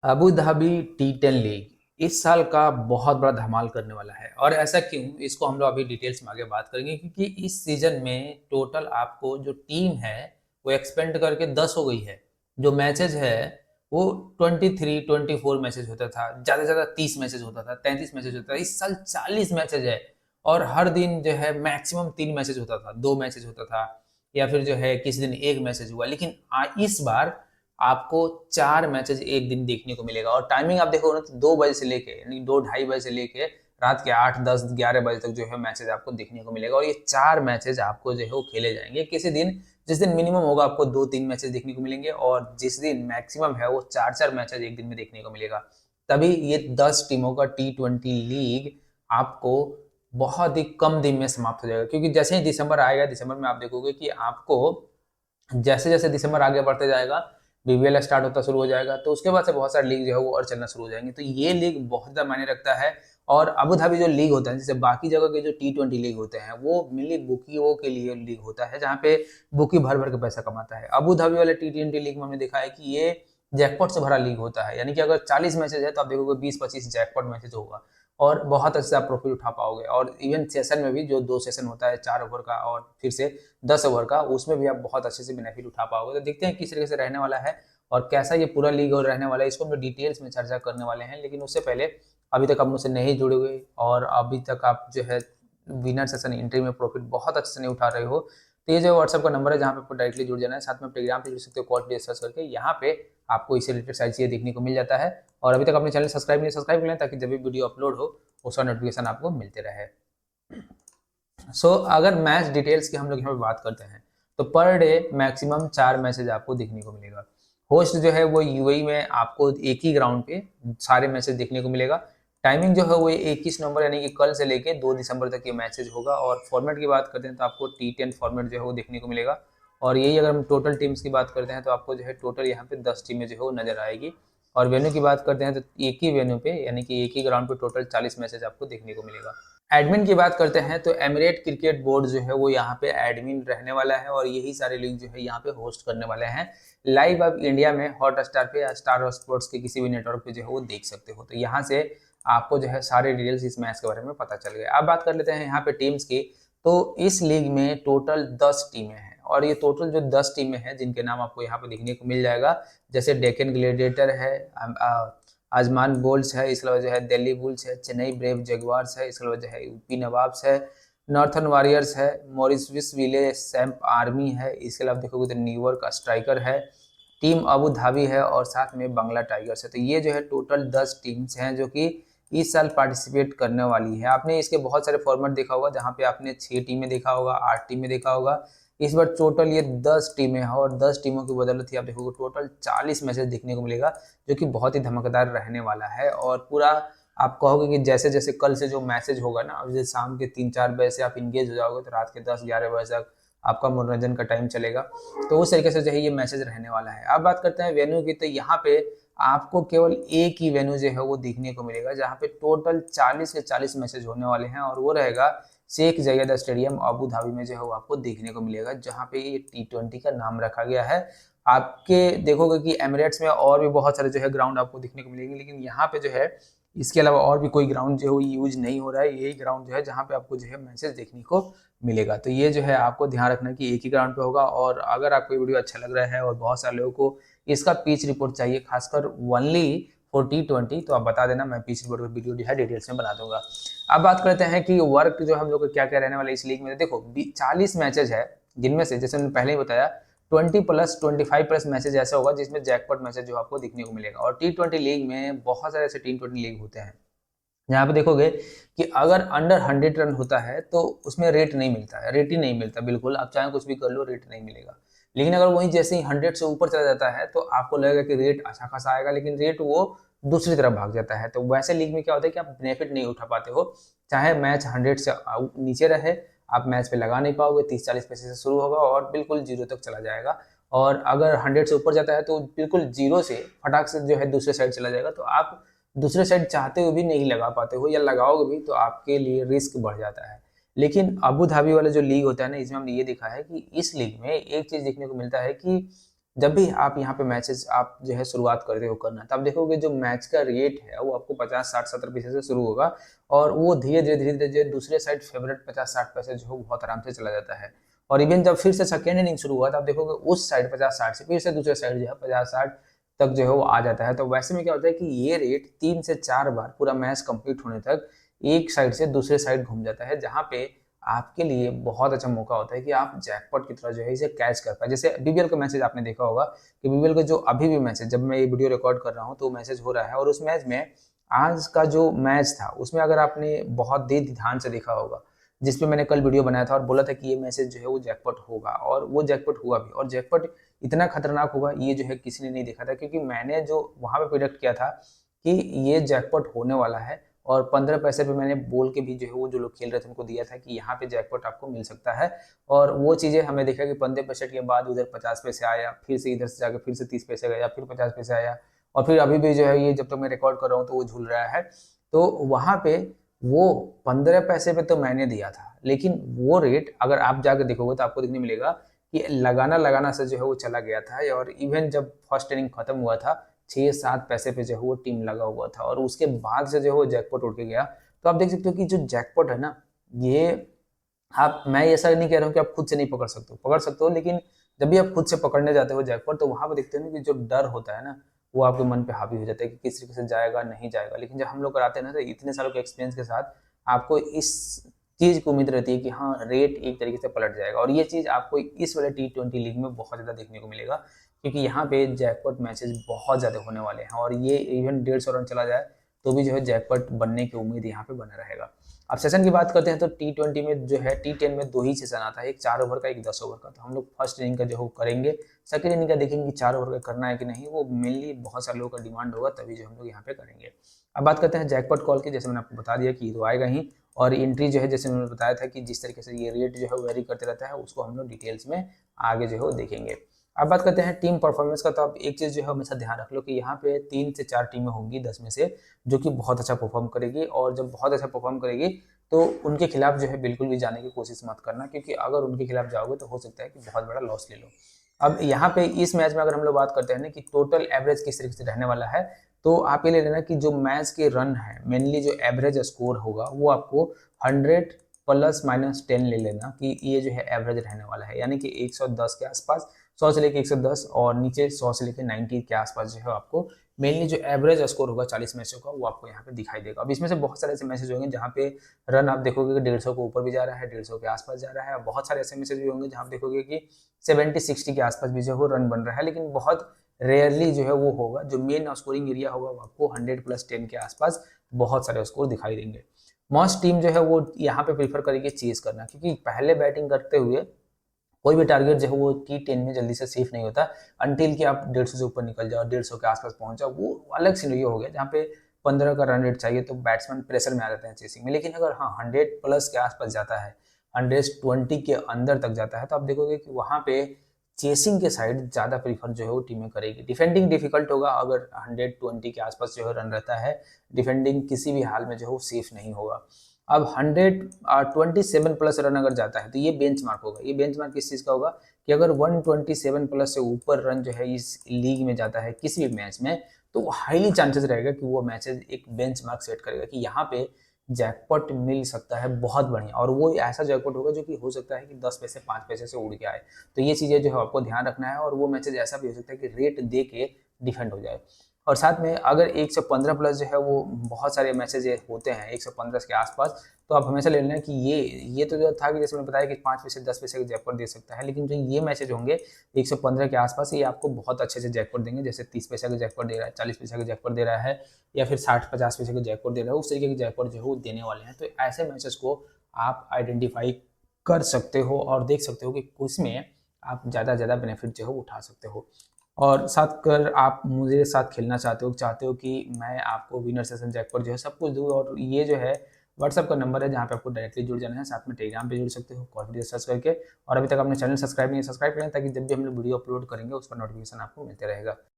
Abu Dhabi T10 league इस साल का बहुत बड़ा धमाल करने वाला है। और ऐसा क्यों, इसको हम लोग अभी डिटेल्स में आगे बात करेंगे, क्योंकि इस सीजन में टोटल आपको जो टीम है वो एक्सपेंड करके 10 हो गई है। जो मैचेज है वो 23-24 मैचेज होता था, ज़्यादा से ज़्यादा 30 मैचेज होता था, 33 मैचेज होता था। इस साल 40 मैचेज है। और हर दिन जो है मैक्सिमम 3 मैचेज होता था, 2 मैचेज होता था, या फिर जो है किसी दिन एक मैचेज हुआ। लेकिन इस बार आपको 4 मैचेज एक दिन देखने को मिलेगा। और टाइमिंग आप देखोगे ना तो 2 बजे से लेके, यानी 2 ढाई बजे से लेके रात के 8 10 11 बजे तक जो है मैचेज आपको देखने को मिलेगा। और ये 4 मैचेज आपको जो है वो खेले जाएंगे किसी दिन। जिस दिन मिनिमम होगा आपको 2-3 मैचेज देखने को मिलेंगे, और जिस दिन मैक्सिमम है वो 4-4 मैचेज एक दिन में देखने को मिलेगा। तभी ये 10 टीमों का T20 लीग आपको बहुत ही कम दिन में समाप्त हो जाएगा। क्योंकि जैसे ही दिसंबर आएगा, दिसंबर में आप देखोगे कि आपको जैसे जैसे दिसंबर आगे बढ़ते जाएगा, बीबीएल स्टार्ट होता शुरू हो जाएगा, तो उसके बाद से बहुत सारे लीग जो है वो और चलना शुरू हो जाएंगे। तो ये लीग बहुत ज़्यादा मायने रखता है। और अबू धाबी जो लीग होता है, जैसे बाकी जगह के जो T20 लीग होते हैं वो मेनली बुकियों के लिए लीग होता है, जहाँ पे बुकी भर भर के पैसा कमाता है। अबू धाबी वाले T20 लीग में हमने देखा है कि ये जैकपॉट से भरा लीग होता है। यानी कि अगर 40 मैचेज है तो आप देखोगे 20-25 जैकपॉट मैचेज होगा, और बहुत अच्छे से आप प्रॉफिट उठा पाओगे। और इवन सेशन में भी जो 2 सेशन होता है, 4 ओवर का और फिर से 10 ओवर का, उसमें भी आप बहुत अच्छे से बेनिफिट उठा पाओगे। तो देखते हैं किस तरीके से रहने वाला है और कैसा ये पूरा लीग और रहने वाला है, इसको हम लोग डिटेल्स में चर्चा करने वाले हैं। लेकिन उससे पहले, अभी तक आप मुझसे नहीं जुड़े हुए और अभी तक आप जो है विनर सेशन एंट्री में प्रॉफिट बहुत अच्छे से नहीं उठा रहे हो, तो ये जो व्हाट्सएप का नंबर है जहाँ पे आपको डायरेक्टली जुड़ जाना है, साथ में टेलीग्राम पे जुड़ सकते हो, कॉल पे सर्च करके। यहाँ पे आपको इससे रिलेटेड सारी चीज़ें देखने को मिल जाता है। और अभी तक अपने चैनल सब्सक्राइब नहीं, सब्सक्राइब कर लें ताकि जब भी वीडियो अपलोड हो उसका नोटिफिकेशन आपको मिलते रहे। अगर मैच डिटेल्स की हम लोग यहाँ पे बात करते हैं, तो पर डे मैक्सिमम 4 मैचेज आपको देखने को मिलेगा। होस्ट जो है वो यूएई में आपको एक ही ग्राउंड पे सारे मैचेज देखने को मिलेगा। टाइमिंग जो है वो 21 नवंबर यानी कि कल से लेके 2 दिसंबर तक ये मैचेज होगा। और फॉर्मेट की बात करते हैं तो आपको T10 फॉर्मेट जो है वो देखने को मिलेगा। और यही अगर हम टोटल टीम्स की बात करते हैं तो आपको जो है टोटल यहाँ पे 10 टीमें जो है वो नजर आएगी। और वेन्यू की बात करते हैं तो एक ही वेन्यू पे यानी कि एक ही ग्राउंड पे टोटल 40 मैचेज आपको देखने को मिलेगा। एडमिन की बात करते हैं तो एमिरेट क्रिकेट बोर्ड जो है वो यहाँ पे एडमिन रहने वाला है, और यही सारे लीग जो है यहाँ पे होस्ट करने वाले हैं। लाइव आप इंडिया में हॉट स्टार पे या स्टार स्पोर्ट्स के किसी भी नेटवर्क पे जो है वो देख सकते हो। तो यहाँ से आपको जो है सारे डिटेल्स इस मैच के बारे में पता चल गए। अब बात कर लेते हैं यहाँ पे टीम्स की। तो इस लीग में टोटल 10 टीमें हैं, और ये टोटल जो 10 टीमें हैं जिनके नाम आपको यहाँ पे देखने को मिल जाएगा, जैसे डेक्कन ग्लेडिएटर है, आजमान बोल्स है, इसके अलावा जो है दिल्ली बुल्स है, चेन्नई ब्रेव जगुआर्स है, इसके अलावा जो है यूपी नवाब्स है, नॉर्थन वॉरियर्स है, मॉरिशस विले सैम्प आर्मी है, इसके अलावा देखोगे तो न्यूयॉर्क स्ट्राइकर है, टीम अबू धाबी है, और साथ में बांग्ला टाइगर्स है। तो ये जो है टोटल 10 टीम्स हैं जो कि इस साल पार्टिसिपेट करने वाली है। आपने इसके बहुत सारे फॉर्मेट देखा होगा, जहाँ पे आपने 6 टीमें देखा होगा, 8 टीमें देखा होगा। इस बार टोटल ये 10 टीमें हैं, और 10 टीमों की बदौलत ही आप देखोगे टोटल 40 मैचेस देखने को मिलेगा, जो कि बहुत ही धमाकेदार रहने वाला है। और पूरा आप कहोगे कि जैसे जैसे कल से जो मैसेज होगा ना, अब जैसे शाम के 3-4 बजे से आप इंगेज हो जाओगे तो रात के 10-11 बजे तक आपका मनोरंजन का टाइम चलेगा। तो उस तरीके से जो है ये मैसेज रहने वाला है। अब बात करते हैं वेन्यू की, तो यहाँ पे आपको केवल एक ही वेन्यू जो है वो देखने को मिलेगा, जहाँ पे टोटल 40 के 40 मैचेज होने वाले हैं, और वो रहेगा शेख जायद स्टेडियम अबू धाबी में जो है वो आपको देखने को मिलेगा, जहाँ पे ये T20 का नाम रखा गया है। आपके देखोगे कि एमिरेट्स में और भी बहुत सारे जो है ग्राउंड आपको देखने को मिलेंगे, लेकिन यहाँ पे जो है इसके अलावा और भी कोई ग्राउंड जो है वो यूज नहीं हो रहा है। यही ग्राउंड जो है जहाँ पे आपको जो है मैचेस देखने को मिलेगा। तो ये जो है आपको ध्यान रखना कि एक ही ग्राउंड पे होगा। और अगर आपको ये वीडियो अच्छा लग रहा है और बहुत सारे लोगों को इसका पिच रिपोर्ट चाहिए, खासकर ओनली फॉर T20, तो आप बता देना, मैं पिच रिपोर्ट का वीडियो जो है डिटेल्स में बना दूंगा। अब बात करते हैं कि वर्क जो हम लोग को क्या क्या रहने वाला है इस लीग में। देखो 40 मैचेज है, जिनमें से जैसे मैंने पहले ही बताया 20+25+ मैचेज ऐसा होगा जिसमें जैकपॉट मैचेज जो आपको देखने को मिलेगा। और T20 लीग में बहुत सारे ऐसे T20 लीग होते हैं यहाँ पे देखोगे कि अगर अंडर 100 रन होता है तो उसमें रेट नहीं मिलता है, रेट ही नहीं मिलता, बिल्कुल आप चाहे कुछ भी कर लो रेट नहीं मिलेगा। लेकिन अगर वहीं जैसे ही 100 से ऊपर चला जाता है तो आपको लगेगा कि रेट अच्छा खासा आएगा, लेकिन रेट वो दूसरी तरफ भाग जाता है। तो वैसे लीग में क्या होता है कि आप बेनिफिट नहीं उठा पाते हो, चाहे मैच 100 से नीचे रहे, आप मैच पे लगा नहीं पाओगे। 30-40 पैसे से शुरू होगा और बिल्कुल जीरो तक चला जाएगा। और अगर 100 से ऊपर जाता है तो बिल्कुल जीरो से फटाक से जो है दूसरे साइड चला जाएगा। तो आप दूसरे साइड चाहते हुए भी नहीं लगा पाते हो, या लगाओगे भी तो आपके लिए रिस्क बढ़ जाता है। लेकिन अबू धाबी वाला जो लीग होता है ना, इसमें हमने ये देखा है कि इस लीग में एक चीज देखने को मिलता है कि जब भी आप यहाँ पे मैचेस आप जो है शुरुआत करते हो करना, तब देखोगे जो मैच का रेट है वो आपको 50, 60, 70 पैसे से शुरू होगा और वो धीरे धीरे दूसरे साइड फेवरेट 50, 60 पैसे जो है बहुत आराम से चला जाता है। और इवन जब फिर से सेकेंड इनिंग शुरू हुआ, तब देखोगे उस साइड 50, 60 से फिर से दूसरे साइड जो है 50, 60 तक जो है वो आ जाता है। तो वैसे में क्या होता है कि ये रेट 3 से 4 बार पूरा मैच कंप्लीट होने तक एक साइड से दूसरे साइड घूम जाता है, जहाँ पे आपके लिए बहुत अच्छा मौका होता है कि आप जैकपॉट की तरह जो है इसे कैच कर पाए। जैसे बीबीएल का मैसेज आपने देखा होगा कि बीबीएल का जो अभी भी मैसेज, जब मैं ये वीडियो रिकॉर्ड कर रहा हूँ तो मैसेज हो रहा है, और उस मैच में आज का जो मैच था उसमें अगर आपने बहुत देर ध्यान से देखा होगा, जिसपे मैंने कल वीडियो बनाया था और बोला था कि ये मैसेज जो है वो जैकपॉट होगा, और वो जैकपॉट हुआ भी। और जैकपॉट इतना खतरनाक होगा ये जो है किसी ने नहीं देखा था, क्योंकि मैंने जो वहां पे प्रिडिक्ट किया था कि ये जैकपॉट होने वाला है, और 15 पैसे पे मैंने बोल के भी जो है वो जो लोग खेल रहे थे उनको दिया था कि यहाँ पे जैकपॉट आपको मिल सकता है। और वो चीज़ें हमें देखा कि 15 पैसे के बाद उधर 50 पैसे आया, फिर से इधर से जाकर फिर से 30 पैसे गया, फिर 50 पैसे आया, और फिर अभी भी जो है ये जब तक मैं रिकॉर्ड कर रहा हूँ तो वो झूल रहा है। तो वहाँ पे वो 15 पैसे पे तो मैंने दिया था, लेकिन वो रेट अगर आप जाकर देखोगे तो आपको देखने मिलेगा कि लगाना लगाना से जो है वो चला गया था। और इवन जब फर्स्ट इनिंग खत्म हुआ था 6-7 पैसे पे जो है वो टीम लगा हुआ था, और उसके बाद से जो है वो जैकपॉट उड़ के गया। तो आप देख सकते हो कि जो जैकपॉट है ना, ये आप, मैं ऐसा नहीं कह रहा हूँ कि आप खुद से नहीं पकड़ सकते हो, लेकिन जब भी आप खुद से पकड़ने जाते हो जैकपॉट, तो वहां पर देखते हो ना कि जो डर होता है ना वो आपके मन पे हावी हो जाता है कि किस तरीके से जाएगा नहीं जाएगा। लेकिन जब हम लोग कराते हैं ना, तो इतने सालों के एक्सपीरियंस के साथ आपको इस चीज की उम्मीद रहती है कि हाँ रेट एक तरीके से पलट जाएगा। और ये चीज आपको इस वाले T20 लीग में बहुत ज्यादा देखने को मिलेगा, क्योंकि यहाँ पे जैकपॉट मैचेस बहुत ज्यादा होने वाले हैं, और ये इवन 150 रन चला जाए तो भी जो है जैकपॉट बनने की उम्मीद यहाँ पे बना रहेगा। अब सेशन की बात करते हैं तो T20 में जो है T10 में 2 ही सेशन आता है, एक 4 ओवर का, एक 10 ओवर का। तो हम लोग फर्स्ट इनिंग का जो है करेंगे, सेकंड इनिंग का देखेंगे कि 4 ओवर का करना है कि नहीं, वो मेनली बहुत सारे लोगों का डिमांड होगा तभी जो हम लोग यहाँ पे करेंगे। अब बात करते हैं जैकपॉट कॉल की। जैसे मैंने आपको बता दिया कि तो आएगा ही, और एंट्री जो है जैसे मैंने बताया था कि जिस तरीके से ये रेट जो है वेरी करते रहता है, उसको हम लोग डिटेल्स में आगे जो है देखेंगे। अब बात करते हैं टीम परफॉर्मेंस का। तो आप एक चीज जो है हमेशा ध्यान रख लो कि यहाँ पे 3 से 4 टीमें होंगी 10 में से, जो कि बहुत अच्छा परफॉर्म करेगी, और जब बहुत अच्छा परफॉर्म करेगी तो उनके खिलाफ जो है बिल्कुल भी जाने की कोशिश मत करना, क्योंकि अगर उनके खिलाफ जाओगे तो हो सकता है कि बहुत बड़ा लॉस ले लो। अब यहाँ पे इस मैच में अगर हम लोग बात करते हैं ना कि टोटल एवरेज किस तरीके से रहने वाला है, तो आप ये ले लेना कि जो मैच के रन है, मेनली जो एवरेज स्कोर होगा वो आपको 100 प्लस माइनस 10 ले लेना कि ये जो है एवरेज रहने वाला है, यानी कि 110 के आसपास, 100 से लेके 110, और नीचे 100 से लेके 90 के आसपास जो है आपको मेनली जो एवरेज स्कोर होगा 40 मैचों का वो आपको यहाँ पे दिखाई देगा। अब इसमें से बहुत सारे ऐसे मैसेज होंगे जहाँ पे रन आप देखोगे कि 150 के ऊपर भी जा रहा है, 150 के आसपास जा रहा है। बहुत सारे ऐसे मैसेज भी होंगे जहाँ आप देखोगे कि 70-60 के आसपास भी जो है वो रन बन रहा है, लेकिन बहुत रेयरली जो है वो होगा। जो मेन स्कोरिंग एरिया होगा वो आपको 100 प्लस 10 के आसपास बहुत सारे स्कोर दिखाई देंगे। मोस्ट टीम जो है वो यहाँ पे प्रीफर करेगी चेज करना, क्योंकि पहले बैटिंग करते हुए कोई भी टारगेट जो है वो T10 में जल्दी से सेफ नहीं होता, अंटिल कि आप 150 से ऊपर निकल जाओ, 150 के आसपास पहुंच जाओ। वो अलग सिनेरियो हो गया जहाँ पे 15 का रन रेट चाहिए तो बैट्समैन प्रेशर में आ जाते हैं चेसिंग में। लेकिन अगर हाँ 100 प्लस के आसपास जाता है, 120 के अंदर तक जाता है, तो आप देखोगे कि वहाँ पे चेसिंग के साइड ज्यादा प्रीफर जो है वो टीमें करेगी। डिफेंडिंग डिफिकल्ट होगा अगर 120 के आसपास जो है रन रहता है, डिफेंडिंग किसी भी हाल में जो है वो सेफ नहीं होगा। अब 127 प्लस रन अगर जाता है तो ये बेंचमार्क होगा। ये बेंचमार्क किस चीज का होगा कि अगर 127 प्लस से ऊपर रन जो है इस लीग में जाता है किसी भी मैच में, तो हाईली चांसेस रहेगा कि वो मैचेस एक बेंचमार्क सेट करेगा कि यहाँ पे जैकपॉट मिल सकता है बहुत बढ़िया, और वो ऐसा जैकपॉट होगा जो कि हो सकता है कि 10 पैसे 5 पैसे से उड़ के आए। तो ये चीजें जो है आपको ध्यान रखना है, और वो मैचेज ऐसा भी हो सकता है कि रेट दे के डिफेंड हो जाए। और साथ में अगर 115 प्लस जो है वो बहुत सारे मैचेज होते हैं 115 के आसपास, तो आप हमेशा ले लेना कि ये तो जो था कि जैसे मैंने बताया कि 5 पैसे 10 पैसे का जैकपॉट दे सकता है, लेकिन जो ये मैचेज होंगे 115 के आसपास, ये आपको बहुत अच्छे से जैकपॉट देंगे। जैसे 30 पैसे का जैकपॉट दे रहा है, 40 पैसे का जैकपॉट दे रहा है, या फिर 60-50 पैसे का जैकपॉट दे रहा है, उस तरीके के जैकपॉट जो है वो देने वाले हैं। तो ऐसे मैचेस को आप आइडेंटिफाई कर सकते हो और देख सकते हो कि उसमें आप ज़्यादा बेनिफिट जो है उठा सकते हो। और साथ कर आप मुझे साथ खेलना चाहते हो कि मैं आपको विनर सेशन जैकपॉट जो है सब कुछ दूँ, और ये जो है व्हाट्सअप का नंबर है जहाँ पे आपको डायरेक्टली जुड़ जाना है। साथ में टेलीग्राम पे जुड़ सकते हो कॉल वीडियो सर्च करके, और अभी तक आपने चैनल सब्सक्राइब नहीं सब्सक्राइब करें, ताकि जब भी हम लोग वीडियो अपलोड करेंगे उस पर नोटिफिकेशन आपको मिलते रहेगा।